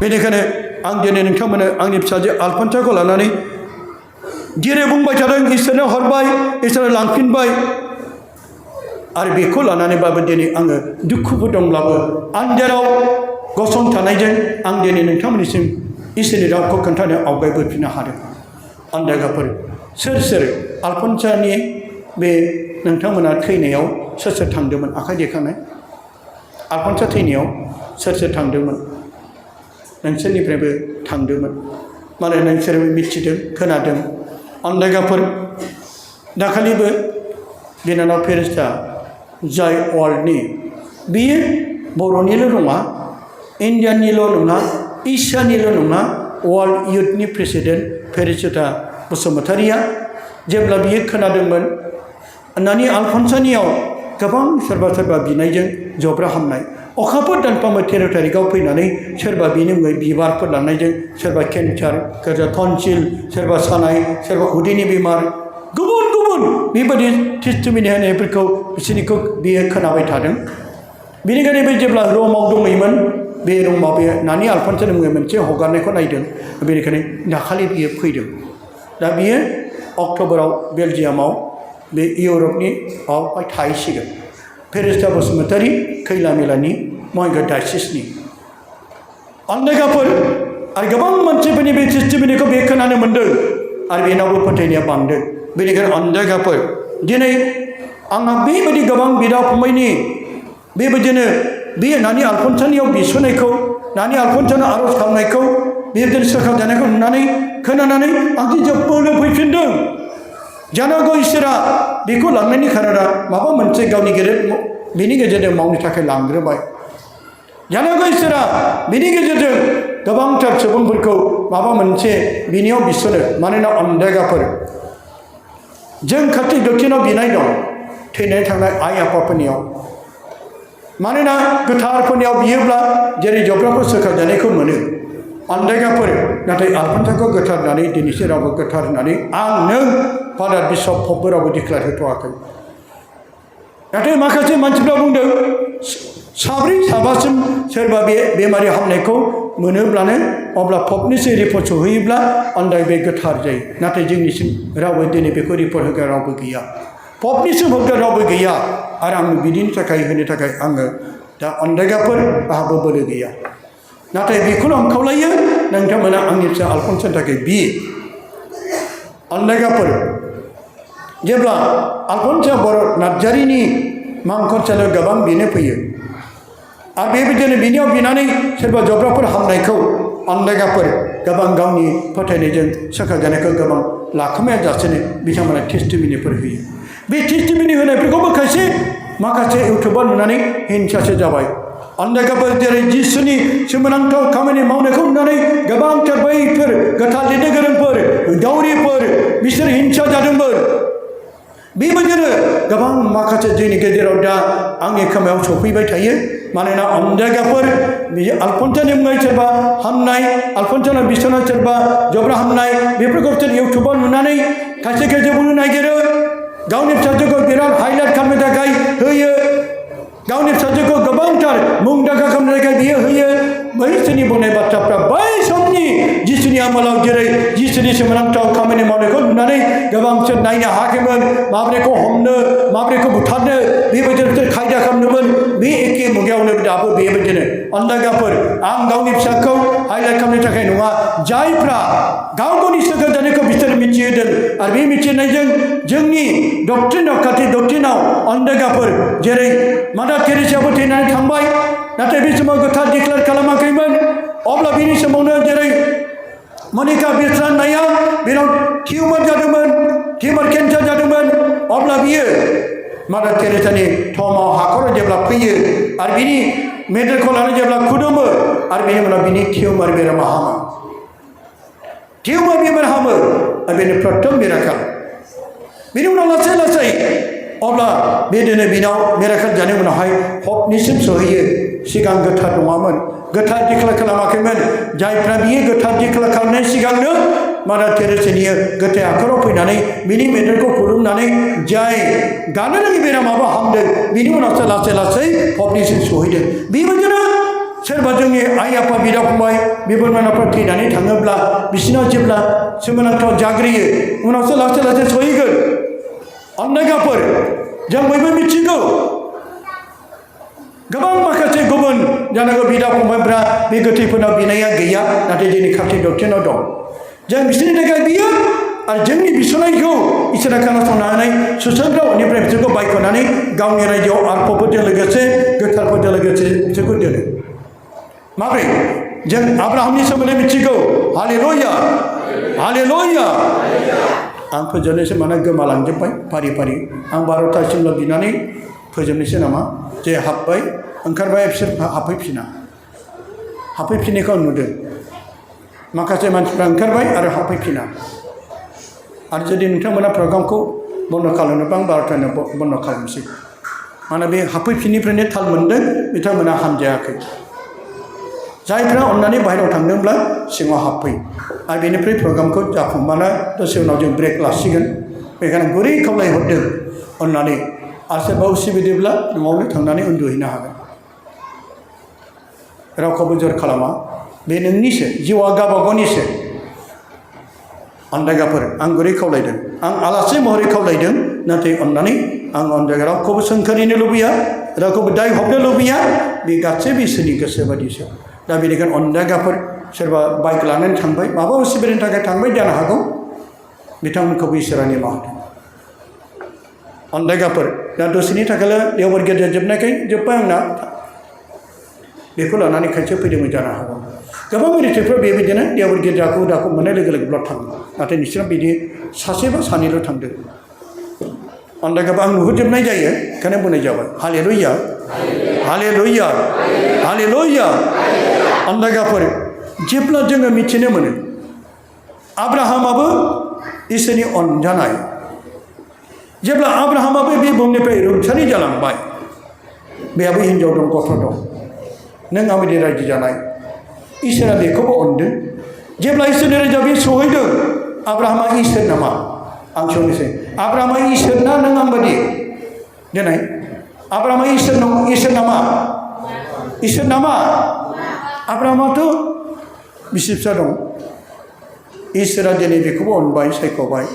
बेनिखायनो आं दिनै नोंथांमोननो आंनि फिसाजो आलफनसाखौ लानानै जेरै बुंबाय थादों इसोरनो हरबाय इसोरनो लांफिनबाय आरो बेखौ लानानैबाबो दिनै आङो दुखुबो दंब्लाबो आन्दाराव गसंथानायजों आं दिनै नोंथांमोननिसिम इसोरनि रावखौ खोन्थानो आवगायबोफिननो हादों। आन्दायगाफोर सोर आलफनसानि बे नोंथांमोना थैनायाव सोर थांदोंमोन आखाइ देखानाय आलफनसा थैनायाव सोर थांदोंमोन नोंसोरनिफ्रायबो थांदोंमोन माने नोंसोरबो मिथिदों खोनादों। आन्दायगाफोर दाखालिबो बिनानाव फेरिस्ता जाय वर्ल्डनि बियो बर'निल' नङा इन्डियानिल' नङा एसियानिल' नङा वर्ल्ड इयुथनि प्रेसिडेन्ट फेरिस्ता बसुमतारिया जेब्ला बियो खोनादोंमोन नानि आलफनसानियाव गोबां सोरबा बिनायजों जब्रा हामनाय अखाफोर दानफ्रोमबो 13 तारिखआव फैनानै सोरबा बिनि मुङै बिबारफोर लांनायजों सोरबा केन्सार सोरबा टनसिल सोरबा सानाय सोरबा उदैनि बेमार गुबुन बेबायदि टेस्टिमनि होनायफोरखौ बिसोरनिखौ बियो खोनाबाय थादों। बेनिखायनो बे जेब्ला रमाव दङैमोन बे रमाव बे नानि आलफनसानि मुङै मोनसे हगारनायखौ नायदों। बेनिखायनो दाखालि बियो फैदों। दा बियो अक्ट'बराव बेलजियामाव बे इउरपनि आवहाय थाहैसिगोन। फेरिस्ता बसुमतारि खैला मेलानि महानगर डायसिसनि आन्दायगाफोर आरो गोबां मानसिफोरनि बे टेस्टिमनिखौ बे खोनानो मोन्दों आरो बेनावबो फोथायनाया बांदों। बेनिखायनो आन्दायगाफोर दिनै आंहा बेबायदि गोबां बिदा फंबायनि बेबायदिनो बे नानि आलफनसानियाव बिसोनायखौ नानि आलफनसानो आर'ज खालामनायखौ बेबायदिनो सोरखार जानायखौ नुनानै खोनानानै आंनि जोबोरनो फैफिनदों। जानो हागौ इसोरा बेखौ लांनायनि खारना माबा मोनसे गावनि बेनि गेजेरजों मावनो थाखाय लांग्रोबाय। जानो हागौ इसोरा बेनि गेजेरजों गोबांथार सुबुंफोरखौ माबा मोनसे बिनियाव बिसोनो मानोना आन्दायगाफोर जों खाथि दक्षिणाव बिनाय दं थैनानै थांनाय आइ आफाफोरनियाव मानोना गोथारफोरनियाव बियोब्ला जेरै जब्राफोर सोरखार जानायखौ मोनो आन्दायगाफोर नाथाय आलफनसाखौ गोथार होननानै दिनैसो रावबो गोथार होननानै आं नों फादार बिशप पपबो रावबो डिक्लेयार होथ'वाखै। नाथाय माखासे मानसिफ्रा बुंदों 7-8सिम सोरबा बे बेमारि हामनायखौ मोनोब्लानो अब्ला पपनिसिम रिपर्ट सहैयोब्ला आन्दाय बे गोथार जायो। नाथाय जोंनिसिम रावबो दिनै बेखौ रिपर्ट होग्रा रावबो गैया पपनिसिम होग्रा रावबो गैया आरो आं बिदिनि थाखाय होनो थाखाय आङो दा आन्दायगाफोर आंहाबो बोलो गैया। नाथाय बेखौनो आं खावलायो नोंथांमोना आंनि फिसा आलफनसानि थाखाय बि आन्दायगाफोर जेब्ला आलफनसा बर' नार्जारिनि मांखरसालियाव गोबां बिनो फैयो आरो बेबायदिनो बिनियाव बिनानै सोरबा जब्राफोर हामनायखौ आन्दायगाफोर गोबां गावनि फोथायनायजों सोरखार जानायखौ गोबां लाखोमाया जासेनो बिथांमोना टेस्टिमनिफोर होयो। बे टेस्टिमनि होनायफोरखौबो माखासे इउटुबार नुनानै हिंसासो जाबाय। आन्दायगाफोर जेरै जिसुनि सोमोनांथाव खामानि मावनायखौ नुनानै गोबांथार बैफोर गोथार लिरनो गोरोंफोर दावरिफोर बिसोर हिंसा जादोंमोन। बेबायदिनो गोबां माखासे जोंनि गेजेराव दा आंनि खोमायाव सफैबाय थायो। मानोना आन्दायगाफोर आलफनसानि मुङै सोरबा हामनाय आलफनसानि बिसनाव सोरबा जब्रा हामनाय बेफोरखौ सोर इउटुबाव नुनानै खायसे बुंनो नागिरो गावनि फिसाजोखौ बिराद हाइलाइट खालामनो थाखाय होयो गावनि फिसाजोखौ गोबांथार मुंदांखा खालामनो थाखाय बियो होयो। बैसोरनि बुंनाय बाथ्राफ्रा बै समनि जिसुनि आमोलाव जेरै जिसुनि सोमोनांथाव खामानि मावनायखौ नुनानै गोबांसोर नायनो हायाखैमोन माबोरैखौ हमनो माबोरैखौ बुथारनो बेबायदिनो खायदा खालामदोंमोन। बे एखे मुगायावनो दाबो बेबायदिनो आन्दायगाफोर आं गावनि फिसाखौ हाइलाइट खालामनो थाखाय नङा जायफ्रा गावनि सोरखार जानायखौ बिसोर मिथिहोदों आरो बे मिथिनायजों जोंनि दक्षिणाव आन्दायगाफोर जेरै मादार टेरेसायाबो थैनानै थांबाय नाथाय बे समाव गोथार डिक्लेयार खालामाखैमोन। अब्ला बिनि समावनो जेरै मनिका बिरसानाया बेनाव टिउमार जादोंमोन टिउमार केन्सार जादोंमोन अब्ला बियो मादार टेरेसानि थमाव हाखराव जेब्ला फैयो आरो बिनि मेडेलखौ लानानै जेब्ला खुदुमो आरो बेनि उनाव बिनि टिउमार बेरामा हामो टिउमार बेमार हामो आरो बेनि प्रथम मिराकेल बेनि उनाव लासै अब्ला बेदिनो बिनाव मिराकेल जानाय उनावहाय हपनिसिम सहैयो। सिगां गोथार नङामोन गोथार डिक्लेयार खालामाखैमोन जायफ्रा बियो गोथार डिक्लेयार खालामनाय सिगांनो मादार टेरेसानि गोथार आखराव फैनानै बिनि मेडेलखौ खुलुमनानै जाय गानो रोङि बेरामाबो हामदों बिनि उनावसो लासै हपनिसिम सहैदों। बेबायदिनो सोरबा जोंनि आइ आफा बिदा फंबाय बिबोनांफ्रा थैनानै थाङोब्ला बिसिनाव जेब्ला सोमोनांथाव जाग्रोयो उनावसो लासै लासै सहैगोन अननायगाफोर जों बयबो मिथिगौ गोबां माखासे गुबुन जानांगौ बिदा फंबायफ्रा बे गोथैफोरनाव बिनाया गैया नाथाय जोंनि खाथि दक्षिणाव दं जों बिसोरनि थाखाय बियो आरो जोंनि बिसनायखौ इसोरा खोनासंनानै सुसंग्रा अननिफ्राय बिसोरखौ बायख'नानै गावनि रायजोआव आरफफोरजों लोगोसे गोथारफोरजों लोगोसे बिसोरखौ दोनो माब्रै जों आब्राहामनि सोमोन्दै मिथिगौ हालेलुया हालेलुया आं फोजोबनोसै माने गोमालांजोब्बाय फारि फारि आं 12थासिमल' बिनानै फोजोबनोसै नामा जे हाबबाय ओंखारबाय बिसोर हाबफैफिननायखौ आं नुदों माखासे मानसिफ्रा ओंखारबाय आरो हाबफैफिना आरो जुदि नोंथांमोना प्रग्रामखौ बन्द' खालामनोबा आं 12थानियाव बन्द' खालामनोसै माने बे हाबफैफिननिफ्रायनो थाल मोनदों बिथांमोना हामजायाखै जायफ्रा अननानै बाहेरायाव थांदोंब्ला सिङाव हाबफै आरो बेनिफ्राय प्रग्रामखौ जाफुंबानो दसे उनाव जों ब्रेक लासिगोन बेखायनो गुरै खावलायहरदों अननानै आरो सोरबा उसुबिदाब्ला न'आवनो थांनानै उन्दुहैनो हागोन रावखौबो जर खालामा बे नोंनिसो जिउआ गावबागावनिसो अनदायगाफोर आं गुरै खावलायदों आं आलासि महरै खावलायदों नाथाय अननानै आं अनदायगा रावखौबो सोंखारिनो लुबैया रावखौबो दाय हरनो लुबैया बे गासैबो इसोरनि गोसो बादिसो दा बेनिखायनो अनदायगाफोर सोरबा बाइक लानानै थांबाय माबा उसुबिदानि थाखाय थांबाय जानो हागौ बिथांमोनखौबो इसोरा निमाहा होदों अनदायगाफोर दा दसेनि थाखायल' देवबार गिर्जा जोबनायखाय जोब्बाय आंना बेखौ लानानै खायसे फैदोंमोन जानो हागौ गोबां रिथिफ्रा बेबायदिनो देवबार गिर्जाखौ दाखौ मोननाय लोगो लोगो ब्लड थाङो नाथाय नोंसोरना बिदि सासे बा सानैल' थांदों अनदायगाबा आं नुहुरजोबनाय जायो ओंखायनो बुंनाय जाबाय हालेलुया हालेलुया हालेलुया अनदायगाफोर जेब्ला जोङो मिथिनो मोनो आब्राहामाबो इसोरनि अनजानाय जेब्ला आब्राहामाबो बे बुहुमनिफ्राय रुंसारि जालांबाय बेहाबो हिन्जाव दं गथ' दं नों आबादि रायजो जानाय इसोरा बेखौबो अनदों जेब्ला इसोरनि रायजोआव बे सहैदों आब्राहामा इसोर नामा आं सोंनोसै आब्राहामा इसोर ना नों आंबादि देनाय आब्राहामा इसोर नामा इसोर नामा आब्राहामाथ' बिसि फिसा दं इसोरा दिनै बेखौबो अनबाय सायख'बाय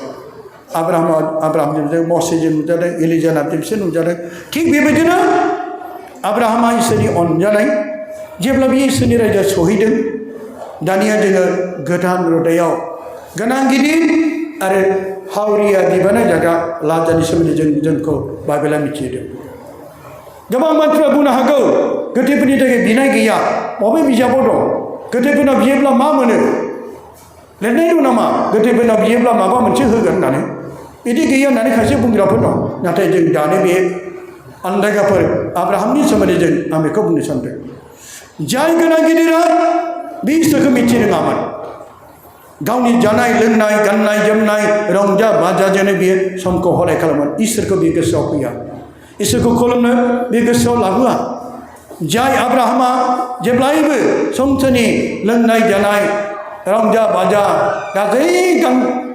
आब्राहामजों मसेजों नुजादों एलिजानाबजों बिसोर नुजादों थिग बेबायदिनो आब्राहामा इसोरनि अनजानाय जेब्ला बे इसोरनि रायजोआव सहैदों दानिया जोङो गोदान रोदायाव गोनां गिदिर आरो हावरिया बिबाना जागा लाजानि सोमोन्दै जोंखौ बाइबेला मिथिहोदों गोबां मानसिफ्रा बुंनो हागौ गोथैफोरनि थाखाय बिनाय गैया बबे बिजाबाव दं गोथैफोरनाव बियोब्ला मा मोनो लिरनाय दं नामा गोथैफोरनाव बियोब्ला माबा मोनसे होगोन होननानै बिदि गैया होननानै खायसे बुंग्राफोर दं नाथाय जों दानो बे अनदायगाफोर आब्राहामनि सोमोन्दै आं बेखौ बुंनो सानदों जाय गोनां गिदिरा बे इसोरखौ मिथि रोङामोन गावनि जानाय लोंनाय गाननाय जोमनाय रंजा बाजाजोंनो बियो समखौ हलाय खालामोन इसोरखौ बे गोसोआव फैया इसोरखौ खुलुमनो बे गोसोआव लाबोआ जाय आब्राहामा जेब्लायबो संसारनि लोंनाय जानाय रंजा बाजा गासै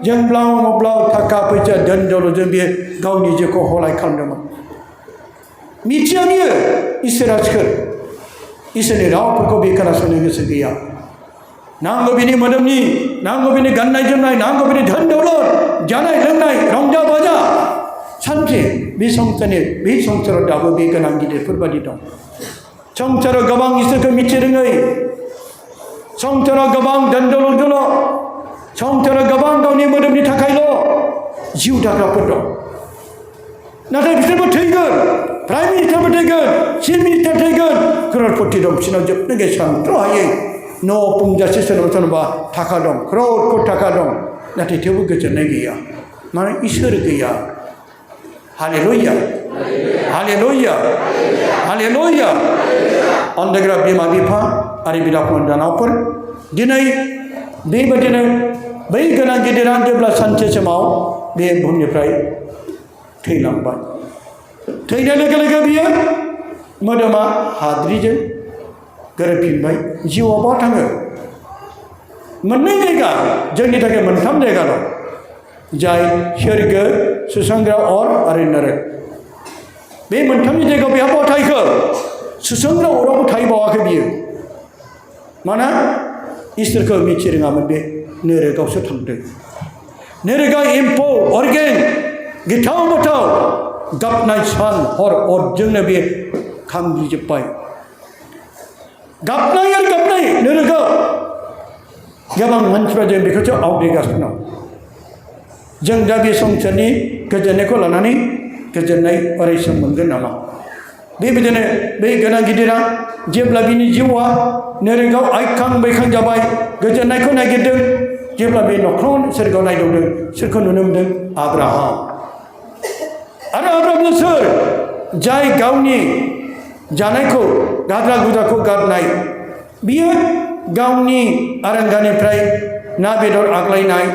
जोंब्लाव माब्लाव थाखा फैसा धोन दौलतजों बियो गावनि जिउखौ हलाय खालामदोंमोन मिथिया बियो इसोरा सोर इसोरनि रावफोरखौ बे खोनासंनो गोसो गैया नांगौ बिनि मोदोमनि नांगौ बिनि गाननाय जोमनाय नांगौ बिनि धोन दौलत जानाय लोंनाय रंजा बाजा सानसे बे संसाराव दाबो बे गोनां गिदिरफोर बादि दं संसाराव गोबां इसोरखौ मिथि रोङै संसाराव गोबां धोन दौलतजोंल' संसाराव गोबां गावनि मोदोमनि थाखायल' जिउ दाग्राफोर दं नाथाय बिसोरबो थैगोन प्राइम मिनिस्टारबो थैगोन चिफ मिनिस्टार थैगोन करोड़पति दं बिसोरनाव जोबनो गैया सानथ्र' हायै न' बुंजासे सोरनावबा थाखा दं क्र'र थाखा दं नाथाय थेवबो गोजोननाय गैया माने इसोर गैया हालेलुया हालेलुया हालेलुया अनदायग्रा बिमा बिफा आरो बिदा फंबायफोर दिनै बेबायदिनो बै गोनां गिदिरा जेब्ला सानसे समाव बे बुहुमनिफ्राय थैलांबाय थैनाय लोगो लोगो बियो मोदोमा हाद्रिजों गोरोबफिनबाय जिउआव बहा थाङो मोननै जायगा जोंनि थाखाय मोनथाम जायगा दं जाय सोरगो सुसंग्रा अर आरो नरक बे मोनथामनि जायगायाव बेहा बहा थाहैखो सुसंग्रा अरावबो थाहैबावाखै बियो माना इसोरखौ मिथि रोङामोन बे नोरोगावसो थांदों नोरोगा एम्फौ अरगें गिथाव बाथाव गाबनाय सान हर अरजोंनो बे खामग्लिजोब्बाय गाबनाय आरो गाबनाय नोरोगाव गोबां मानसिफ्रा जों बेखौसो आवग्रिगासिनो जों दा बे संसारनि गोजोननायखौ लानानै गोजोननाय अरायसम मोनगोन नामा बेबायदिनो बै गोनां गिदिरा जेब्ला बिनि जिउआ नोरोगाव आइखां बैखां जाबाय गोजोननायखौ नागिरदों जेब्ला बे न'खराव सोरगोआव नायदावदों सोरखौ नुनो मोनदों आब्राहाम आरो आब्राहामआ सोर जाय गावनि जानायखौ गाद्रा गुद्राखौ गारनाय बियो गावनि आरांगानिफ्राय ना बेदर आग्लायनाय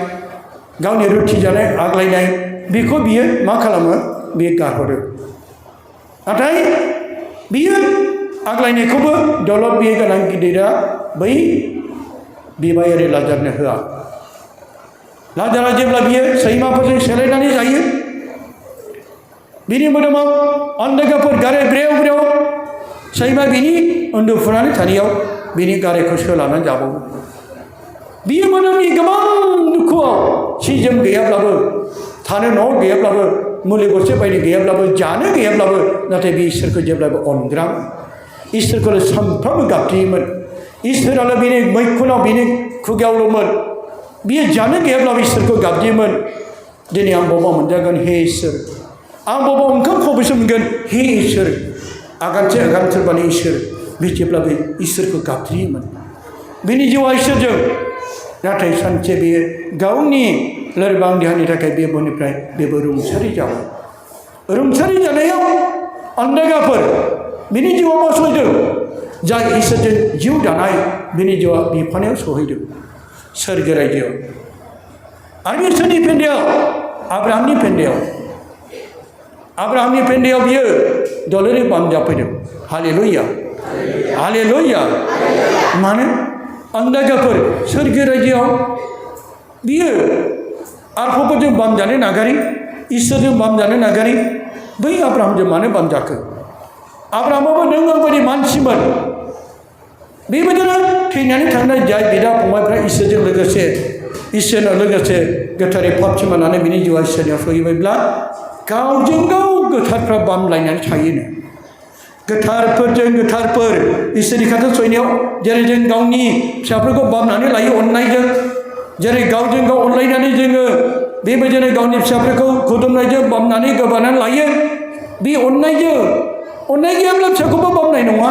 गावनि रुथि जानाय आग्लायनाय बेखौ बियो मा खालामो बियो गारहरो नाथाय बियो आग्लायनायखौबो दौलत बे गोनां गिदिरा बै बिबायारि लाजारनो होआ लाजारा जेब्ला बियो सैमाफोरजों सेलायनानै जायो बिनि मोदोमाव अन्धकाफोर गारे ब्रेव ब्रेव सैमा बिनि उन्दुफुनानै थानायाव बिनि गारायखौ सोलानानै जाबावो बियो मोदोमनि गोबां दुखुआव सि जोम गैयाब्लाबो थानो न' गैयाब्लाबो मुलि गरसे बायनो गैयाब्लाबो जानो गैयाब्लाबो नाथाय बे इसोरखौ जेब्लाबो अनग्रा इसोरखौल' सानफ्रोमबो गाबज्रियोमोन इसोराल' बिनि मैखुनाव बिनि खुगायावल'मोन बियो जानो गैयाब्लाबो इसोरखौ गाबज्रियोमन दिनै आं बबाव मोनजागोन हे इसोर आं बबाव ओंखाम खबैसो मोनगोन हे इसोर आगानसे आगान सोरबानि इसोर बे जेब्लाबो इसोरखौ गाबज्रियोमोन बिनि जिउआ इसोरजों नाथाय सानसे बियो गावनि लोरबां देहानि थाखाय बे बुहुमनिफ्राय बेबो रुंसारि जाबाय रुंसारि जानायाव अन्धकाफोर बिनि जिउआव मा सहैदों जाय इसोरजों जिउ दानाय बिनि जिउआ बिफानायाव सहैदों सोरगो रायजोआव आरो बे सोरनि फेन्दायाव आब्राहामनि फेन्दायाव बियो दलेरै बानजाफैदों हालेलुया हालेलुया मानो अन्धकाफोर सोरगो रायजोआव बियो आरफफोरजों बामजानो नागारि इसोरजों बामजानो नागारि बै आब्राहामजों मानो बामजाखो आब्राहामाबो नों आंबायदि मानसिमोन बेबायदिनो थैनानै थांनाय जाय बिदा फंबायफ्रा इसोरजों लोगोसे इसोरनाव लोगोसे गोथारै फाबसिमानानै बिनि जिउआ इसोरनियाव सहैबायब्ला गावजों गाव गोथारफ्रा बामलायनानै थायोनो गोथारफोरजों गोथारफोर इसोरनि खाथियाव सहैनायाव जेरै जों गावनि फिसाफोरखौ बामनानै लायो अननायजों जेरै गावजों गाव अनलायनानै जोङो बेबायदिनो गावनि फिसाफोरखौ खुदुमनायजों बामनानै गोबानानै लायो बे अननायजों अननाय गैयाब्ला फिसाखौबो बामनाय नङा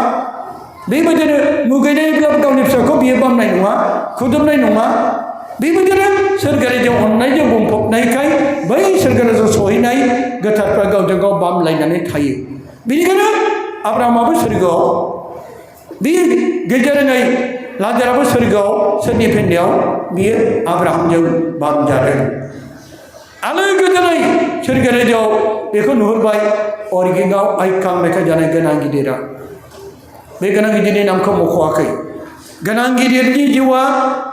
बेबायदिनो मुगैनायब्लाबो गावनि फिसाखौ बियो बामनाय नङा खुदुमनाय नङा बेबायदिनो सोरगोराजों अननायजों बुंफबनायखाय बै सोरगोराजों सहैनाय गोथारफ्रा गावजों गाव बामलायनानै थायो बेनिखायनो आब्राहामाबो सोरगोआव बे गेजेरङै लाजाराबो सोरगोआव सोरनि फेन्दायाव बियो आब्राहामजों बामजादों आलो गोजोनै सोरगोराजोआव बेखौ नुहुरबाय अरगेंआव आइखां बायखां जानाय गोनां गिदिरा बे गोनां गिदिरनि नामखौ मख'वाखै गोनां गिदिरनि जिउआ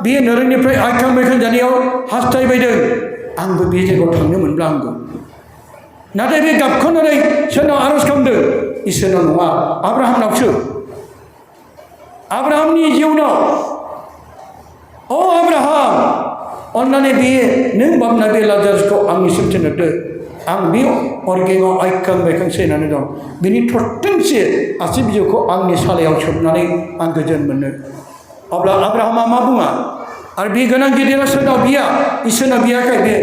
बे नोरोंनिफ्राय आइखां बायखां जानायाव हास्थायबायदों आंबो बे जायगायाव थांनो मोनब्ला आंबो नाथाय बे गाबख'नानै सोरनाव आर'ज खालामदों इसोरनाव नङा आब्राहामनावसो आब्राहामनि जिउनाव अ आब्राहाम अन्नानै बे नों बामनाय बे लाजारसखौ आंनिसिम थिनहरदो आं बे अरगेंआव आइखां बायखां सैनानै दं बिनि थरथिंसे आसि बिजौखौ आंनि सालायाव सोबनानै आं गोजोन मोनो अब्ला आब्राहामा मा बुङा आरो बे गोनां गिदिरा सोरनाव बिया इसोरनाव बियाखै बे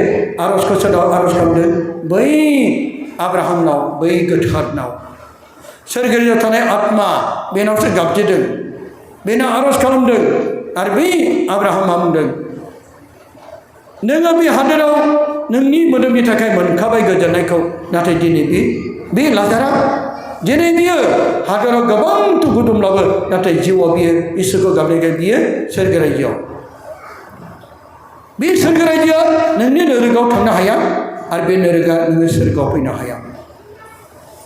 आर'जखौ सोरनाव आर'ज खालामदों बै आब्राहामनाव बै गोथारनाव सोरगोआव थानाय आत्मा बेनावसो गाबज्रिदों बेनाव आर'ज खालामदों आरो बै आब्राहामा बुंदों नोङो बे हादोराव नोंनि मोदोमनि थाखाय मोनखाबाय गोजोननायखौ नाथाय दिनै बे लाजारा दिनै बियो हादोराव गोबां दुखु दंब्लाबो नाथाय जिउआव बियो इसोरखौ गाबनायखाय बियो सोरगो रायजोआव बे सोरगो रायजोआ नोंनि नोरोगाव थांनो हाया आरो बे नोरोगा नोङो सोरगोआव फैनो हाया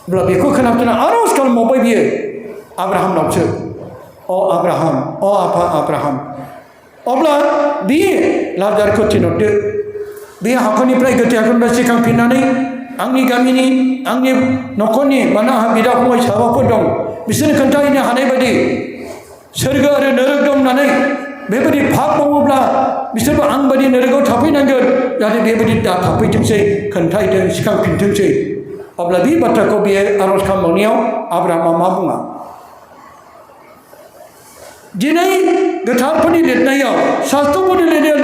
अब्ला बेखौ खोनासंना आर'ज खालामबावबाय बियो आब्राहामनावसो अ आब्राहाम अ आफा आब्राहाम अब्ला बे लाजारखौ थिनहरदो बे हाखरनिफ्राय गोथै हाखरनिफ्राय सिखांफिननानै आंनि गामिनि आंनि न'खरनि मानोना आंहा बिदा फंबाय साबाफोर दं बिसोरनो खोन्थाहैनो हानाय बायदि सोरगो आरो नरक दं होननानै बेबायदि पाप मावोब्ला बिसोरबो आं बायदि नरकआव थाफैनांगोन जाहाथे बेबायदि दा थाफैथोंसै खोन्थाहैथों सिखांफिनथोंसै अब्ला बे बाथ्राखौ बेयो आर'ज खालामनायाव आब्राहामा मा बुङा दिनै गोथारफोरनि लिरनायाव शास्त्रफोरनि लिरनायाव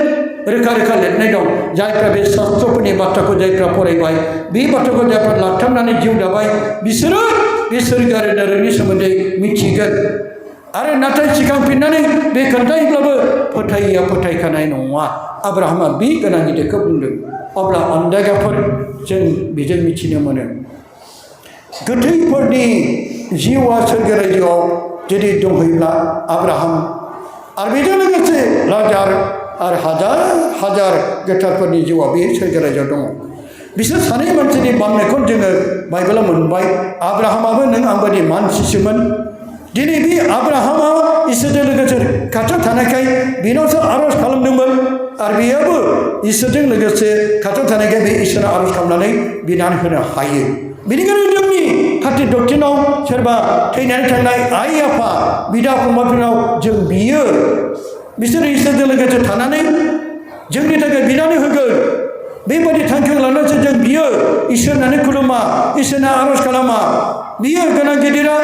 रोखा रोखा लिरनाय दं जायफ्रा बे शास्त्रफोरनि बाथ्राखौ जायफ्रा फरायबाय बे बाथ्राखौ जायफ्रा लाथाबनानै जिउ दाबाय बिसोरो बे सोरगो आरो नरकनि सोमोन्दै मिथिगोन आरो नाथाय सिखांफिननानै बे खोन्थायोब्लाबो फोथायैया फोथायखानाय नङा आब्राहामा बे गोनां गिदिरखौ बुंदों अब्ला अन्दायगाफोर जों बेजों मिथिनो मोनो गोथैफोरनि जिउआ सोरगो रायजोआव जुदि दंहैब्ला आब्राहाम आरो बेजों लोगोसे लाजार आरो हाजार हाजार गोथारफोरनि जिउआ बे सोरगो रायजोआव दङ बिसोर सानै मानसिनि बांनायखौ जोङो बाइबेलाव मोनबाय आब्राहामाबो नों आंबादि मानसिसोमोन दिनै बे आब्राहामा इसोरजों लोगोसे खाथियाव थानायखाय बेनावसो आर'ज खालामदोंमोन आरो बेयावबो इसोरजों लोगोसे खाथियाव थानायखाय बे इसोरा आर'ज खालामनानै बिनानै होनो हायो बेनिखायनो जोंनि खाथि दक्षिणाव सोरबा थैनानै थांनाय आइ आफा बिदा फंबायफोरनाव जों बियो बिसोर इसोरजों लोगोसे थानानै जोंनि थाखाय बिनानै होगोन बेबायदि थांखिखौ लानानैसो जों बियो इसोर होननानै खुलुमा इसोरना आर'ज खालामा बियो गोनां गिदिरा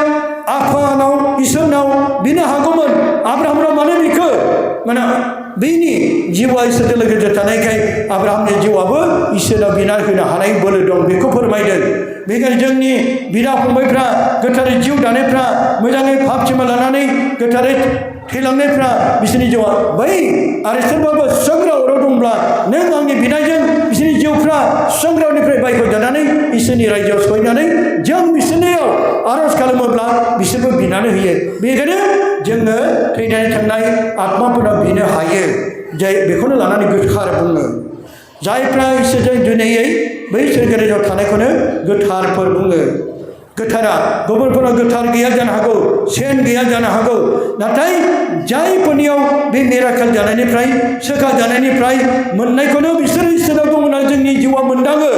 आफानाव इसोरनाव बिनो हागौमोन आब्राहामनाव मानो बिखो माने बेनि जिउआ इसोरजों लोगोसे थानायखाय आब्राहामनि जिउआबो इसोरनाव बिना होनो हानाय बोलो दं बेखौ फोरमायदों बेखायनो जोंनि बिदा फंबायफ्रा गोथारै जिउ दानायफ्रा मोजाङै पाप सिमा लानानै गोथारै थैलांनायफ्रा बिसोरनि जिउआ बै आरो सोरबाबो संग्राव अराव दंब्ला नों आंनि बिनायजों बिसोरनि जिउफ्रा संग्रावनिफ्राय बायख'जानानै इसोरनि रायजोआव सहैनानै जों बिसोरनियाव आर'ज खालामोब्ला बिसोरबो बिनानै होयो बेखायनो जोङो थैनानै थांनाय आत्माफोराव बिनो हायो जाय बेखौनो लानानै गोथार बुङो जायफ्रा इसोरजों जुनियै बै सोरगो रायजोआव थानायखौनो गोथारफोर बुङो गोथारा गुबुनफोराव गोथार गैया जानो हागौ सेन गैया जानो हागौ नाथाय जायफोरनियाव बे मिराकेल जानायनिफ्राय सोखा जानायनिफ्राय मोननायखौनो बिसोर इसोराव दं होनना जोंनि जिउआ मोनदाङो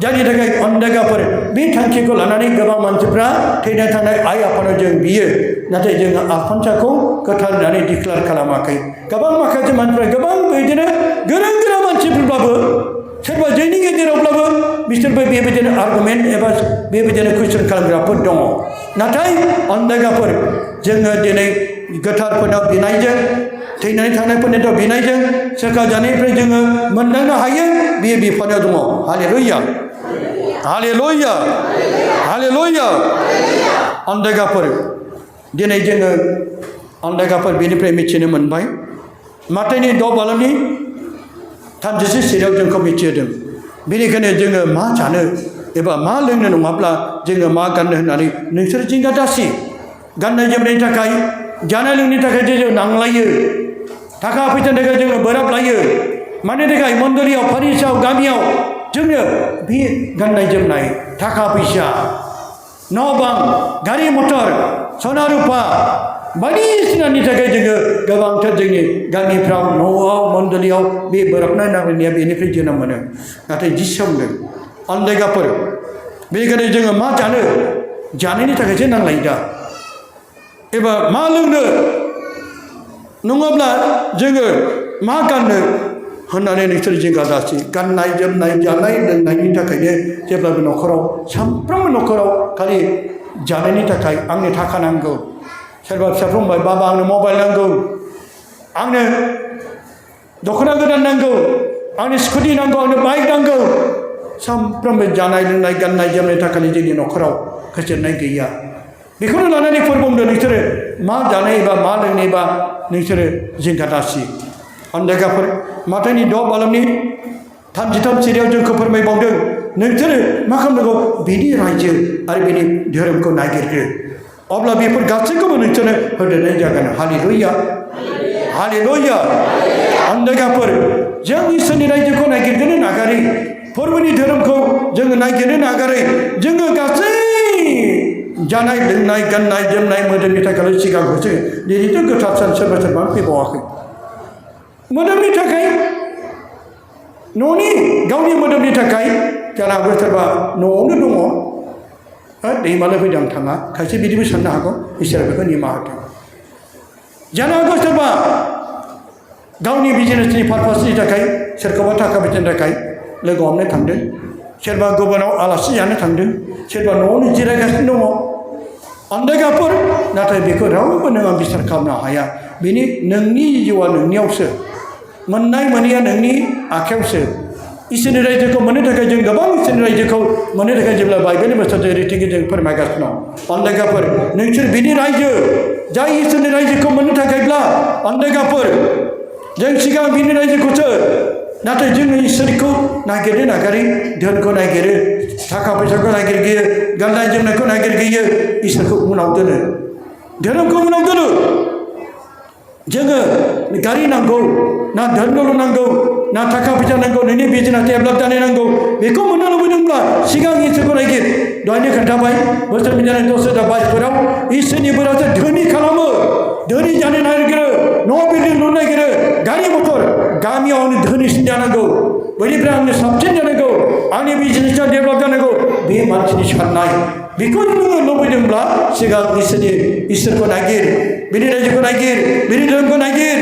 जायनि थाखाय अन्दायगाफोर बे थांखिखौ लानानै गोबां मानसिफ्रा थैना थानाय आइ आफानाव जों बियो नाथाय जोङो आफान्साखौ गोथार होननानै डिक्लेयार खालामाखै गोबां माखासे मानसिफ्रा गोबां बिदिनो गोरों गोरा मानसिफोरब्लाबो सोरबा जोंनि गेजेरावब्लाबो बिसोरबो बेबायदिनो आर्गुमेन्ट एबा बेबायदिनो कुइसन खालामग्राफोर दङ नाथाय अन्दायगाफोर जोङो दिनै गोथारफोरनाव बिनायजों थैनानै थानायफोरनियाव बिनायजों सोरखा जानायनिफ्राय जोङो मोनदांनो हायो बेयो बिफानाव दङ हालेलुया हालेलुया हालेलुया अन्दायगाफोर दिनै जोङो अन्दायगाफोर बेनिफ्राय मिथिनो मोनबाय माथाइनि 6 बालामनि 36 सिरियाव जोंखौ मिथिहोदों बेनिखायनो जोङो मा जानो एबा मा लोंनो नङाब्ला जोङो मा गाननो होननानै नोंसोर जिंगा दासि गाननाय जोमनायनि थाखाय जानाय लोंनायनि थाखाय जों नांलायो थाखा फैसानि थाखाय जोङो बोराब लायो मानि थाखाय मण्डलियाव फारिसाव गामियाव जोंनो बे गाननाय जोमनाय थाखा फैसा न' बां गारि मटर सना रुपा बायदिसिनानि थाखाय जोङो गोबांथार जोंनि गामिफ्राव न'आव मण्डलियाव बे बोराबनाय नांलायनाया बेनिफ्राय जोनोम मोनो नाथाय जिसावनो अन्दायगाफोर बेनिखायनो जोङो मा जानो जानायनि थाखायसो नांलायो दा एबा मा लोंनो नङाब्ला जोङो मा गाननो होननानै नोंसोर जिंगा दासि गाननाय जोमनाय जानाय लोंनायनि थाखायनो जेब्लाबो न'खराव सामफ्रोमबो न'खराव खालि जानायनि थाखाय आंनो थाखा नांगौ सोरबा फिसाफ्रा बुंबाय बाबा आंनो मबाइल नांगौ आंनो दख'ना गोदान नांगौ आंनो स्कुटि नांगौ आंनो बाइक नांगौ सामफ्रोमबो जानाय लोंनाय गाननाय जोमनाय थाखाय जोंनि न'खराव गोजोननाय गैया बेखौनो लानानै फोरमायदों नोंसोरो मा जानाय एबा मा लोंनाय बा नोंसोरो जिंगा दासि अन्दायगाफोर माथाइनि 6 बालामनि 33 सिरियाव जोंखौ फोरमायबावदों नोंसोरो मा खालामनांगौ बिनि रायजो आरो बिनि धोरोमखौ नागिरग्रो अब्ला बेफोर गासैखौबो नोंसोरनो होदेरनाय जागोन हालेलुया हालेलुया अन्दायगाफोर जों इसोरनि रायजोखौ नागिरनो नागारै फोरबोनि धोरोमखौ जोङो नागिरनो नागारै जोङो गासै जानाय लोंनाय गाननाय जोमनाय मोदोमनि थाखायल' सिगां होसो दिनैथ' गोथार सान सोरबा सोरबा फैबावाखै मोदोमनि थाखाय न'नि गावनि मोदोमनि थाखाय जानो हागौ सोरबा न'आवनो दङ दैमाल फैदों आं थाङा खायसे बिदिबो साननो हागौ इसोरा बेखौ निमाहा होथों जानो हागौ सोरबा गावनि बिजनेसनि पारपासनि थाखाय सोरखौबा थाखा फैसानि थाखाय लोगो हमनो थांदों, सोरबा गुबुनाव आलासि जानो थांदों, सोरबा न'आवनो जिरायगासिनो दङ आन्दायगाफोर। नाथाय बेखौ रावबो नों आं बिसार खालामनो हाया। बेनि नोंनि जिउआ नोंनियावसो, मोननाय मोनैया नोंनि आखायावसो। इसोरनि रायजोखौ मोननो थाखाय जों गोबां इसोरनि रायजोखौ मोननो थाखाय जेब्ला बाइबेलनि बोसोरजों रिथिंगि जों फोरमायगासिनो दं। आन्दायगाफोर नोंसोर बिनि रायजो, जाय इसोरनि रायजोखौ मोननो थाखायब्ला आन्दायगाफोर जों सिगां बिनि रायजोखौसो। नाथाय जोङो इसोरखौ नागिरनो नागारै धोनखौ नागिरो, थाखा फैसाखौ नागिरगैयो, गाननाय जोमनायखौ नागिरगैयो, इसोरखौ उनाव दोनो, धोरोमखौ उनाव दोनो। जोङो गारि नांगौ ना धोनल' नांगौ ना थाखा फैसा नांगौ, नोंनि बिजनेस डेभेलप जानाय नांगौ, बेखौ मोननो लुबैदोंब्ला सिगां इसोरखौ नागिर। दहायनो खोन्थाबाय बोसोर बिजानाय 10,022 इसोरनि बोरासो धोनि खालामो, धोनि जानो नागिरो, न' बिल्डिं लुनो नागिरो, गारि मथर। गामियाव आंनो धोनिसिन जानांगौ, बैनिफ्राय आंनो साबसिन जानांगौ, आंनि बिजनेसआ डेभेलप जानांगौ, बे मानसिनि साननाय। बेखौ नोङो लुबैदोंब्ला सिगां इसोरखौ नागिर, बिनि रायजोखौ नागिर, बिनि धोरोमखौ नागिर।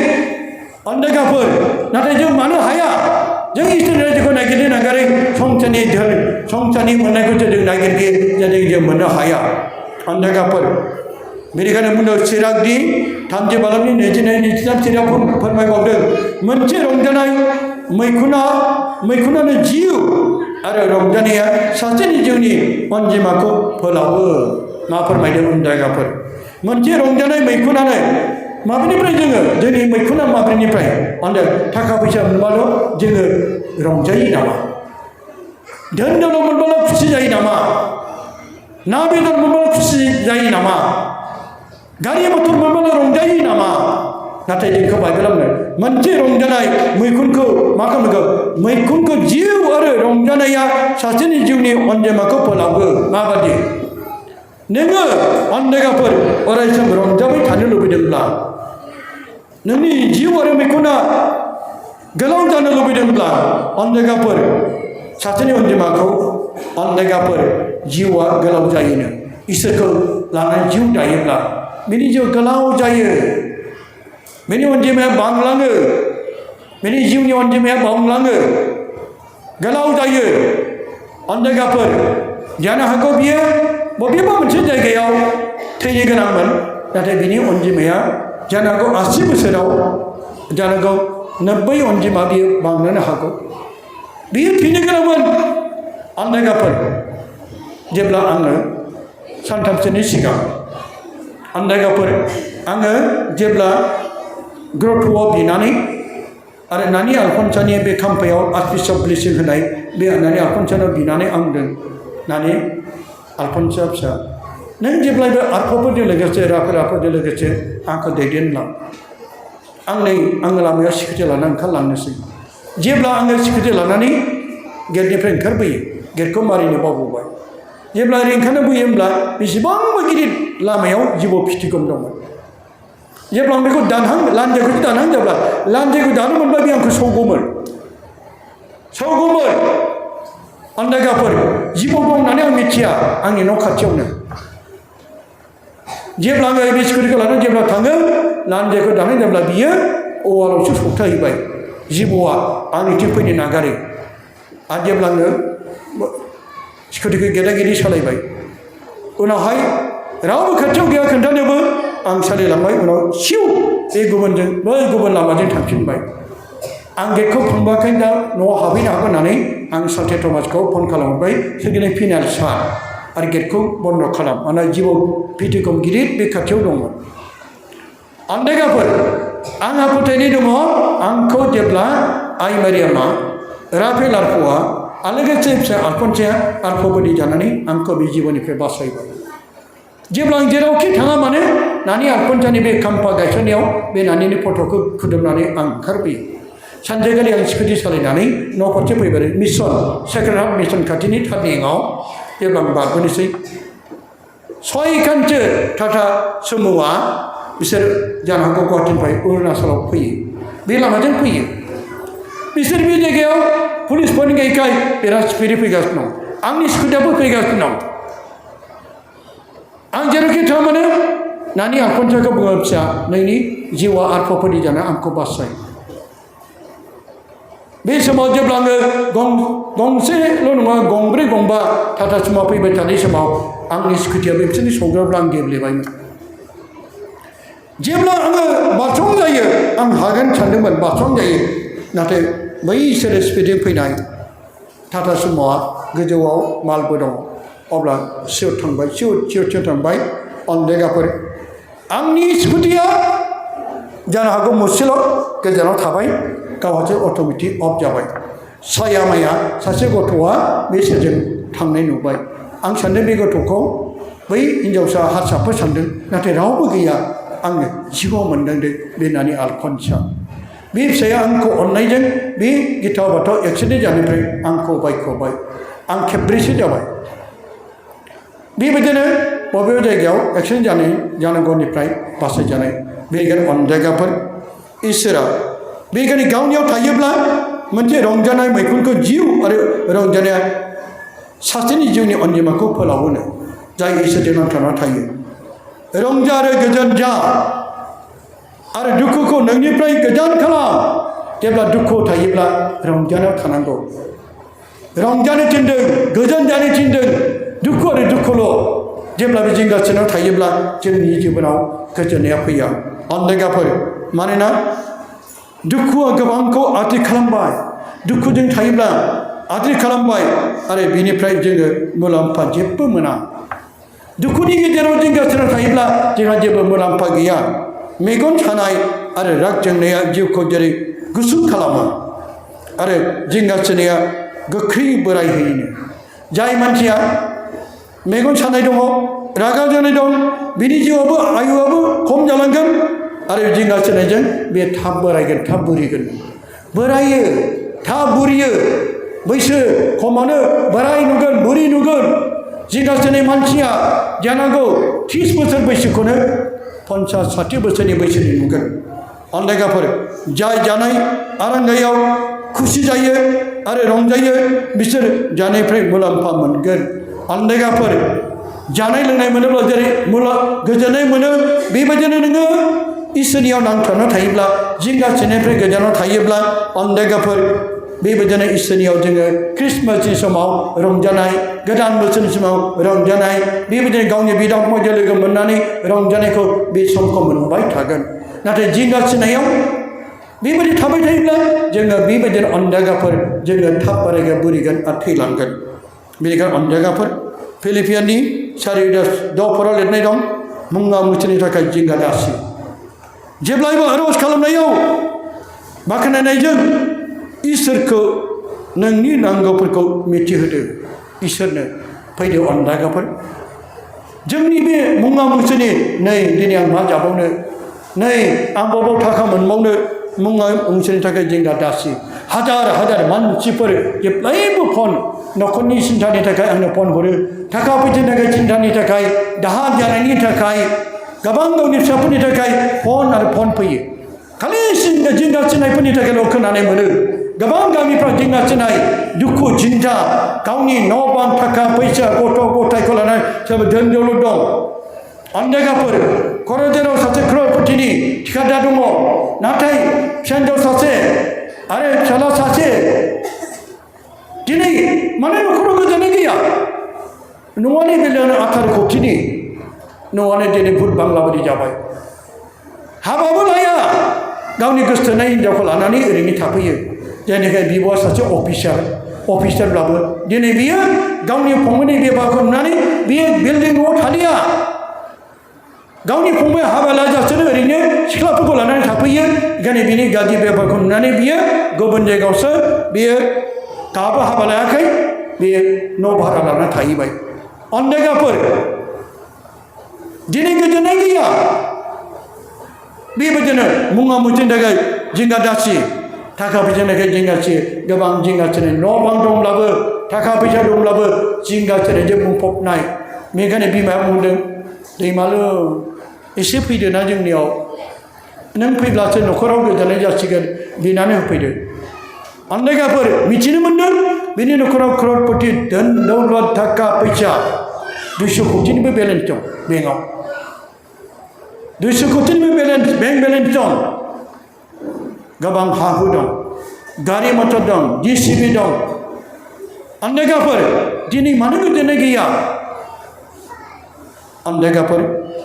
आन्दायगाफोर नाथाय जों मानो हाया? जों इसोरनि रायजोखौ नागिरनो नागारै संसारनि धोन, संसारनि मोननायखौसो जों नागिरगैयो, जाहाथे जों मोननो हाया। आन्दायगाफोर बेनिखायनो बुंदों सिरागनि 30 बालामनि 22-23 सिराग फोरमायबावदों मोनसे रंजानाय मैखुनानो जिउ आरो रंजानाया सासेनि जिउनि अनजिमाखौ फोलावो। मा फोरमायदों आन्दायगाफोर? मोनसे रंजानाय मैखुनानो माब्रैनिफ्राय जोंनि मैखुना माब्रैनिफ्राय? थाखा फैसा मोनबाल' जोङो रंजायो नामा? धोन दौलत मोनबाल' खुसि जायो नामा? ना बेदर मोनबाल' खुसि जायो नामा? गारि मथर मोनबाल' रंजायो नामा? नाथाय जोंखौ बाइबेलाव मोनसे रंजानाय मैखुनखौ मा खालामनांगौ? मैखुनखौ जिउ आरो रंजानाया सासेनि जिउनि अनजिमाखौ फोलावो। माबादि? नोङो आन्दायगाफोर अरायसम रंजाबाय थानो लुबैदोंब्ला, नोंनि जिउ आरो मैखुना गोलाव जानो लुबैदोंब्ला, आन्दायगाफोर सासेनि अनजिमाखौ, आन्दायगाफोर जिउआ गोलाव जायोनो। इसोरखौ लानानै जिउ दायोब्ला बिनि जिउ गोलाव जायो, बिनि अनजिमाया बांलाङो, बिनि जिउनि अनजिमाया बांलाङो, गोलाव जायो। आन्दायगाफोर जानो हागौ बियो बबेबा मोनसे जायगायाव थैनो गोनांमोन, नाथाय बिनि अनजिमाया जानो हागौ 80 बोसोराव, जानो हागौ 90 अनजिमा बियो बांनो हागौ। बियो थैनो गोनांमोन। आन्दायगाफोर जेब्ला आङो सानथामसोनि सिगां आन्दायगाफोर आङो जेब्ला ग्रथ'आव बिनानै आरो नानि आलफनसानि बे खाम्फायाव आर्टिस्ट अफ ब्लेसिं होनाय बे नानि आलफनसानाव बिनानै आं बुंदों, नानि आलफनसा फिसा, नों जेब्लायबो आरफफोरजों लोगोसे राफोरजों लोगोसे आंखौ दैदेनलां। आङो लामायाव सिकिउरिटि लानानै ओंखारलांनोसै। जेब्ला आङो सिकिउरिटि लानानै गेटनिफ्राय ओंखारबोयो, गेटखौ मारिनो बावबोबाय। जेब्ला ओंखारनो बोयो होमब्ला बेसेबांबा गिदिर लामायाव जिबौ फिथिगम दंमोन। जेब्ला आं बेखौ लान्जायखौ दानहां जाब्ला, लान्जायखौ दानो मोनबा बे आंखौ सौगौमोन। आन्दायगाफोर जिबौ दं होननानै आं मिथिया, आंनि न' खाथियावनो। जेब्ला आङो बे सिकिउरिटिखौ लानानै जेब्ला थाङो, लान्जायखौ दानहां जाब्ला बियो अवालावसो सौथाहैबाय। जिबौआ आंनिथिं फैनो नागारै। आरो जेब्ला आङो सिकिउरिटिखौ गेदा सालायबाय, उनावहाय रावबो खाथियाव गैया खोन्थानोबो, आं सालायलांबाय। उनाव सिउ बे गुबुन लामाजों थांफिनबाय। आं गेटखौ फांबाखै, दा न'आव हाबहैनो हागोन होननानै आं साल्थे थमासखौ फन खालामहरबाय, सोरगिदिं फिनाइल सार आरो गेटखौ बन्द' खालाम, मानोना जिबौ फिथिगम गिदिर बे खाथियाव दंमोन। आन्दायगाफोर आंहा फोथायनाय दङ, आंखौ जेब्ला आइ मारियामा राफेल आरफ'आ आरो लोगोसे फिसा आलफनसाया आरफ'बादि जानानै आंखौ बे जिबौनिफ्राय बासायबाय। जेब्ला आं जेरावखि थाङा मानो नानि आलफनसानि बे खाम्फा गायसननायाव बे नानिनि फट'खौ खुदुमनानै आं ओंखारबोयो। सानसेखालि आं स्कुटि सालायनानै न' फारसे फैबाय। मिसन सेक्रेड हार्ट मिसन खाथिनि टार्निंआव जेब्ला आं बारबोनोसै, 6 खानसो टाटा सुम'आ, बिसोर जानो हागौ गुवाहाटीनिफ्राय अरुणाचलाव फैयो, बे लामाजों फैयो। बिसोर बे जायगायाव पुलिस पइन्ट गैयैखाय बिराद स्पिडै फैगासिनो दं। आंनि स्कुटियाबो फैगासिनो दं। आं जेरावखि थाङा मानो नानि आलपन्साखौ बुङो फिसा नोंनि जिउआ आरफफोरनि जाना आंखौ बासाय बे समाव जेब्ला आङो गंसेल' नङा गंब्रै गंबा टाटा सुम'आ फैबाय थानाय समाव आंनि स्कुटिया बिसोरनि सौग्रावब्ला आं गेब्लेबायमोन जेब्ला आङो बारसं जायो आं हागोन सानदोंमोन बारसं जायो नाथाय बैसोरो स्पिडजों फैनाय टाटा सुम'आ गोजौआव मालबो दङ अब्ला सिउर थांबाय सिउर थांबाय अनदेगाफोर आंनि स्कुटिया जानो हागौ मुसेल' गोजानाव थाबाय गावहासो अट'मेटिक अफ जाबाय साया माया सासे गथ'आ बे सेरजों थांनाय नुबाय आं सान्दों बे गथ'खौ बै हिन्जावसा हारसाफोर सान्दों नाथाय रावबो गैया आङो जिउआव मोनदांदों बे नानि आलफन्सा बे फिसाया आंखौ अननायजों बे गिथाव बाथाव एक्सिडेन्ट जानायनिफ्राय आंखौ बायख'बाय आं खेबब्रैसो जाबाय बेबायदिनो बबेबा जायगायाव एक्सिडेन्ट जानांगौनिफ्राय बासायजानाय बेनिखायनो अनजायगाफोर इसोरा बेनिखायनो गावनियाव थायोब्ला मोनसे रंजानाय मैखुनखौ जिउ आरो रंजानाया सासेनि जिउनि अनजिमाखौ फोलावहोनो जाय इसोरजों नांथाबना थायो रंजा आरो गोजोन जा आरो दुखुखौ नोंनिफ्राय गोजान खालाम जेब्ला दुखु थायोब्ला रंजानायाव थानांगौ रंजानो थिनदों गोजोन जानो थिनदों दुखु आरो दुखुल' जेब्लाबो जिंगासिनायाव थायोब्ला जोंनि जिबनाव गोजोननाया फैया अनदेगाफोर मानोना दुखुआ गोबांखौ आद्रि खालामबाय दुखुजों थायोब्ला आद्रि खालामबाय आरो बिनिफ्राय जोङो मुलाम्फा जेबो मोना दुखुनि गेजेराव जिंगासिनायाव थायोब्ला जोंहा जेबो मुलाम्फा गैया मेगन सानाय आरो राग जोंनाया जिउखौ जेरै गुसुं खालामो आरो जिंगासिनाया गोख्रै बोराय होयोनो जाय मानसिया मेगन सानाय दङ रागा जोंनाय दं बिनि जिउआवबो आयुआबो खम जालांगोन आरो जिंगासिनायजों बे थाब बोरायगोन थाब बुरिगोन बोरायो थाब बुरियो बैसो खमावनो बोराय नुगोन बुरि नुगोन जिंगासिनाय मानसिया जानांगौ 30 बोसोर बैसोखौनो 50-60 बोसोरनि बैसोनि नुगोन अनदेगाफोर जाय जानाय आरांगायाव खुसि जायो आरो रंजायो बिसोर जानायनिफ्राय मुलाम्फा मोनगोन अनदेगाफोर जानाय लोंनाय मोनोब्ला जेरै गोजोननाय मोनो बेबायदिनो नोङो इसोरनियाव नांथाबना थायोब्ला जिंगासिनायनिफ्राय गोजानाव थायोब्ला अनदेगाफोर बेबायदिनो इसोरनियाव जोङो ख्रिस्टमासनि समाव रंजानाय गोदान बोसोरनि समाव रंजानाय बेबायदिनो गावनि बिदा फंबायजों लोगो मोननानै रंजानायखौ बे समखौ मोनबाय थागोन नाथाय जिंगासिनायाव बेबायदि थाबाय थायोब्ला जोङो बेबायदिनो अनदेगाफोर जोङो थाब बोरायगोन बुरिगोन आरो थैलांगोन बेनिखायनो अनदेगाफोर फिलिपियाननि 4:10 लिरनाय दं मुङा मुंथिनि थाखाय जिंगा दासि जेब्लायबो आर'ज खालामनायाव बाख्नायनायजों इसोरखौ नोंनि नांगौफोरखौ मिथिहोदो इसोरनो फैदो अनदेगाफोर जोंनि बे मुङा मुंथिनि नै दिनै आं मा जाबावनो नै आं बबाव थाखा मोनबावनो मुङा मुंथिनि थाखाय जिंगा दासि हाजार मानसिफोर जेब्लायबो फन न'खरनि सिन्थानि थाखाय आंनो फन हरो थाखा फैसानि थाखाय सिन्थानि थाखाय दाहार जानायनि थाखाय गोबां गावनि फिसाफोरनि थाखाय फन फैयो खालि जिंगासिनायफोरनि थाखायल' खोनानाय मोनो गोबां गामिफ्राव जिंगासिनाय दुखु जिंगा गावनि न' बां थाखा फैसा गथ' गथायखौ लानानै सोरबा धोन दौलत दं अनदेगाफोर क'क्राझाराव सासे क्र'रपतिनि थिखादार दङ नाथाय फिसा हिन्जाव सासे आरो फिसाला सासे दिनै माने न'खराव गोजोननाय गैया न'आनि बेलायावनो 18 कौटिनि न'आनो दिनै भुट बांला बायदि जाबाय हाबाबो लाया गावनि गोसथोनाय हिन्जावखौ लानानै ओरैनो थाफैयो जायनिखाय बिब'आ सासे अफिसारब्लाबो दिनै बियो गावनि फंबायनि बेबारखौ नुनानै बियो बिल्डिं न'आव थालिया गावनि फंबाय हाबा लाजासेनो ओरैनो सिख्लाफोरखौ लानानै थाफैयो ओंखायनो बिनि गाज्रि बेबारखौ नुनानै बियो गुबुन जायगायावसो बियो दाबो हाबा लायाखै बियो न' भारा लानानै थाहैबाय अनदेगाफोर दिनै गोजोननाय गैया बेबायदिनो मुङा मुंथिनि थाखाय जिंगा दासि थाखा फैसानि थाखाय जिंगासि गोबां जिंगासिनाय न' बां दंब्लाबो थाखा फैसा दंब्लाबो जिंगासिनायजों बुंफबनाय बेनिखायनो बिमाया बुंदों दैमालु एसे फैदोना जोंनियाव नों फैब्लासो न'खराव गोजोननाय जासिगोन बिनानै होफैदो अनदेगाफोर मिथिनो मोनदों बिनि न'खराव क्र'रपति धोन दौलत थाखा फैसा 200 कौटिनिबो बेलेन्स दं बेंकआव 200 कोटिनिबो बेंक बेलेन्स दं गोबां हा हु दं गारि मटर दं JCB दं अन्देगाफोर दिनै मानो गोजोननाय गैया अन्देगाफोर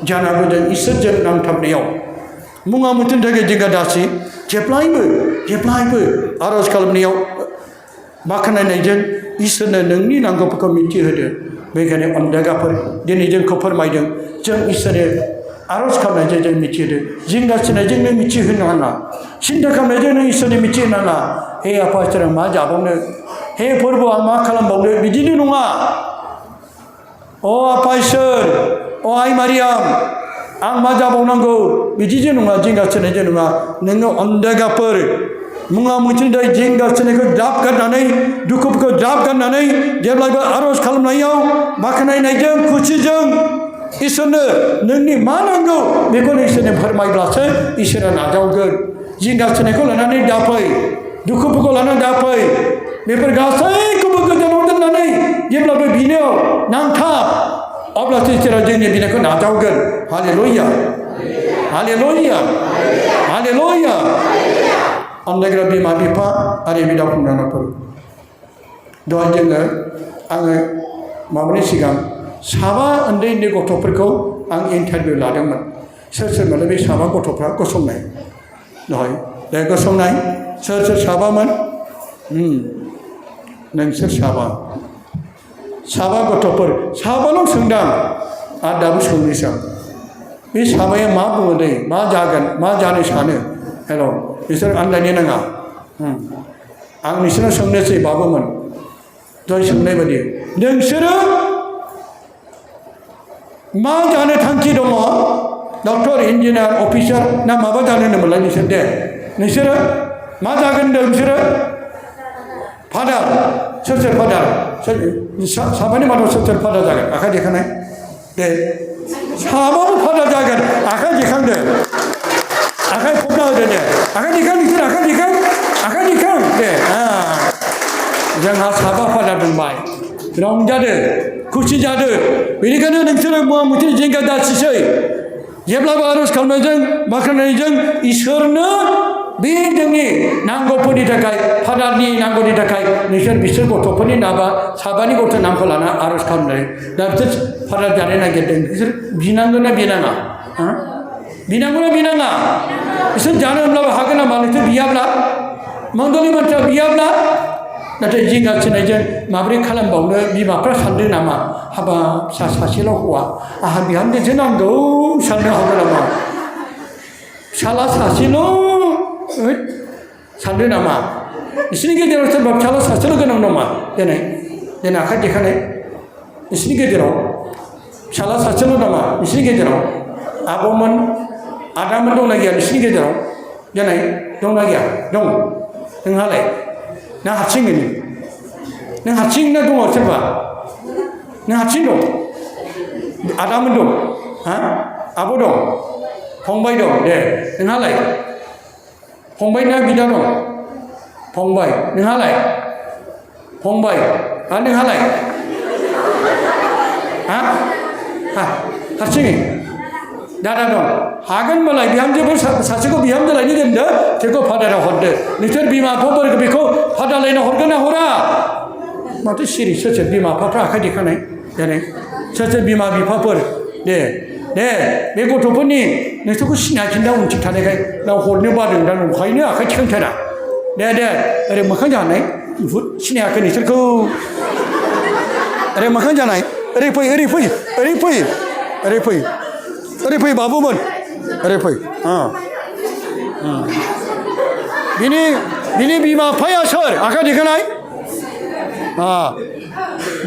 जानांगौ जों इसोरजों नांथाबनायाव मुङा मुथिनि थाखाय जोंहा दासि जेब्लायबो आर'ज खालामनायाव बाख्नायनायजों इसोरनो नोंनि नांगौफोरखौ मिथिहोदो बेखायनो अन्देगाफोर दिनै जोंखौ फोरमायदों जों इसोरनो आर'ज खालामनायजों जों मिथिहोदो जिंगा सिनायजों नों मिथिहोनो नाङा सिन्था खालामनायजों नों इसोरनो मिथिहोनो नाङा हे आफा इसोर मा जाबावनो हे फोरबो आं मा खालामबावनो बिदिनो नङा अ आफा इसोर अ आइ मारियाम आं मा जाबावनांगौ बिदिजों नङा जिंगा सिनायजों नङा नोङो अन्देगाफोर मुङा मुथिनि जिंगा सिनायखौ ज्राब गारनानै दुखुफोरखौ ज्राब गारनानै जेब्लायबो आर'ज खालामनायाव बाख्नायनायजों खुसिजों इसोरनो नोंनि मा नांगौ बेखौ इसोरनो फोरमायब्लासो इसोरा नाजावगोन जिंगा सिनायखौ लानानै दाफै दुखुफोरखौ लानानै दाफै बेफोर गासैखौबो गोजानाव दोननानै जेब्लाबो बिनायाव नांथाब अब्लासो इसोरा जोंनि बिनायखौ नाजावगोन हालेलुया हालेलुया हालेलुया अन्नायग्रा बिमा बिफा आरो बिदा फंबायफोर दहाय आङो माबानि सिगां साबा उन्दै गथ'फोरखौ आं इन्टारभिउ लादोंमोन सोर मोनलाय बे साबा गथ'फ्रा गसंनाय दहाय दे गसंनाय सोर साबामोन नोंसोर साबा गथ'फोर साबाल' सोंदां आरो दाबो सोंनोसै बे साबाया मा बुङो दै मा जागोन मा जानो सानो हेल' बिसोर आन्दायनो नाङा आं नोंसोरनाव सोंनोसै बाबुमोन दहाय सोंनाय बायदि नोंसोरो मा जानो थांखि दङ डक्टर इन्जिनियार अफिसार ना माबा जानो होनोमोनलाय नोंसोर दे नोंसोरो मा जागोन होनदों नोंसोरो फादार सोर फादार साबानि मादाव सोर फादार जागोन आखाइ देखानाय दे साबाबो फादार जागोन आखाइ देखांदो आखाइ फबना होदो दे आखाइ देखां नोंसोर आखाइ देखां दे जोंहा साबा फादार दंबाय रंजादो खुसि जादो बेनिखायनो नोंसोरो मुवा मुथि जिंगा दासिसै जेब्लाबो आर'ज खालामनायजों बाख्नायनायजों इसोरनो बे जोंनि नांगौफोरनि थाखाय फादारनि नांगौनि थाखाय बिसोर गथ'फोरनि नामा साबानि गथ' नामखौ लाना आर'ज खालामनाय दा बिसोर फादार जानो नागिरदों बिसोर बिनांगौ ना बिनाङा बिनांगौ ना बिनाङा बिसोर जानो होनब्लाबो हागोन नामा नोंसोर बियाब्ला मन्दलनि मानसिया बियाब्ला नाथाय जिंगा सिनायजों माबोरै खालामबावनो बिमाफ्रा सानदों नामा हाबा फिसा सासेल' हौवा आंहा बिहामजोसो नांगौ साननो हागौ नामा फिसाला सासेल' सानदों नामा बिसोरनि गेजेराव सोरबा फिसाला सासेल' गोनां नामा दिनै आखाइ देखानाय बिसोरनि गेजेराव फिसाला सासेल' नामा बिसोरनि गेजेराव आब'मोन आदामोन दंना गैया बिसोरनि गेजेराव दिनै दंना गैया दं नोंहालाय ना हारसिङैनो नों हारसिं ना दङ सोरबा नों हारसिं दं आदामोन दं आब' दं फंबाय दं दे नोंहालाय फंबाय ना बिदा दं फंबाय नोंहालाय फंबाय आरो नोंहालाय हारसिङै दादा दं हागोन होनबालाय बिहामजोफोर सासेखौ बिहामजो लायनो दोनदो बेखौ फादाराव हरदो नोंसोर बिमा बिफाफोरखौ बेखौ फादार लायनो हरगोन ना हरा माथो सिरि सोर बिमा बिफाफ्रा आखाइ देखानाय दिनै सोर बिमा बिफाफोर दे बे गथ'फोरनि नोंसोरखौ सिनायखिन्दा उनथिं थानायखाय नाव हरनो बादों दा नंखायनो आखाइ थिखांथारा दे ओरै मोखां जानाय सिनायाखै नोंसोरखौ ओरै मोखां जानाय ओरै फै बाबुमोन ओरै फै बिनि बिमा बिफाया सोर आखाइ देखानाय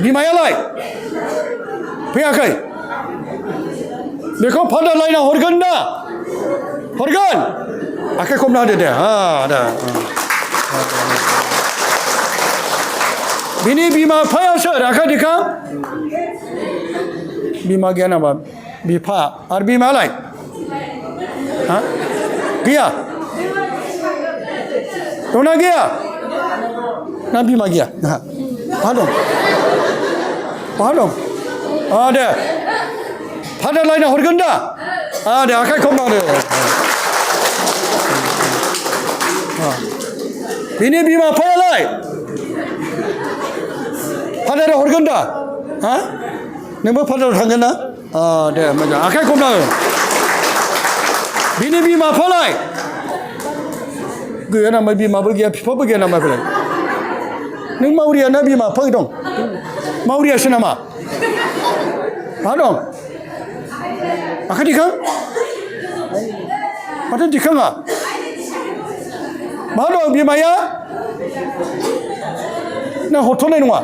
बिमायालाय फैयाखै बेखौ फादार लाइना हरगोन ना हरगोन आखाइ खबना होदो दे बिनि बिमा बिफाया सोर आखाइ देखां बिमा गैया नामा बिफा आरो बिमालाय गैया दंना गैया ना बिमा गैया बहा दं दे फादार लाइना हरगोन दा दे आखाइ खबनांदो बिनि बिमा बिफायालाय फादारा हरगोन दा हा नोंबो फादाराव थांगोन ना दे मोजां आखाइ खबनांदो बिनि बिमा बिफालाय गैया नामा बिमाबो गैया बिफाबो गैया नामा बेलाय नों मावरिया ना बिमा बिफा दं मावरियासो नामा मा दं आखाइ दिखां माथो दिखाङा मा दं बिमाया ना हरथ'नाय नङा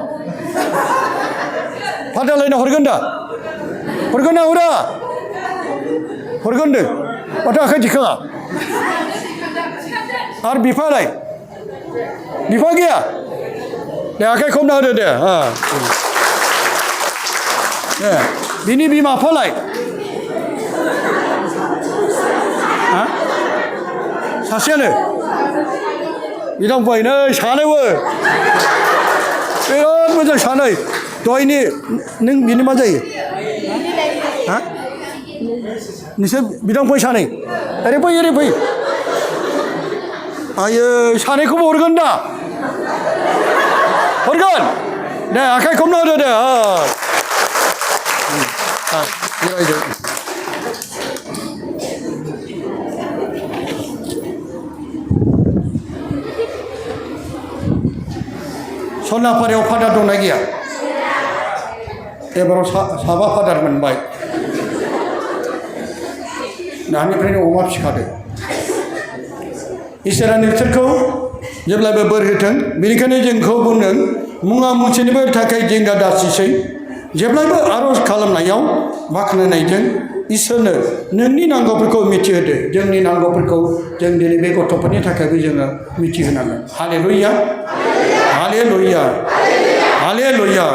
फादारलायनो हरगोन दा हरगोन ना हरा हरगोन दे माथो आखाइ दिखाङा आरो बिफालाय बिफा गैया दे आखाइ खबना होदो दे बिनि बिमा बिफालाय सासेयानो बिदांबाय नै सानैबो बिराद मोजां सानै दहायनि नों बिनि मा जायो हा नोंसोर बिदांबाय सानै ओरै फै आयो सानैखौबो हरगोन दा हरगोन दे आखाइ खबना होदो दे जिरायदो सरनापारायाव फादार दंना गैया एबाराव साबा फादार मोनबाय दानिफ्रायनो अमा फिखादो इसोरा नोंसोरखौ जेब्लाबो बोर होथों बेनिखायनो जोंखौ बुंदों मुङा मोनसेनिबो थाखाय जिंगा दासिसै जेब्लाबो आर'ज खालामनायाव बाख्नायनायजों इसोरनो नोंनि नांगौफोरखौ मिथिहोदो जोंनि नांगौफोरखौ जों दिनै बे गथ'फोरनि थाखायबो जोङो मिथिहोनांगोन हालेलुया हालेलुया हालेलुया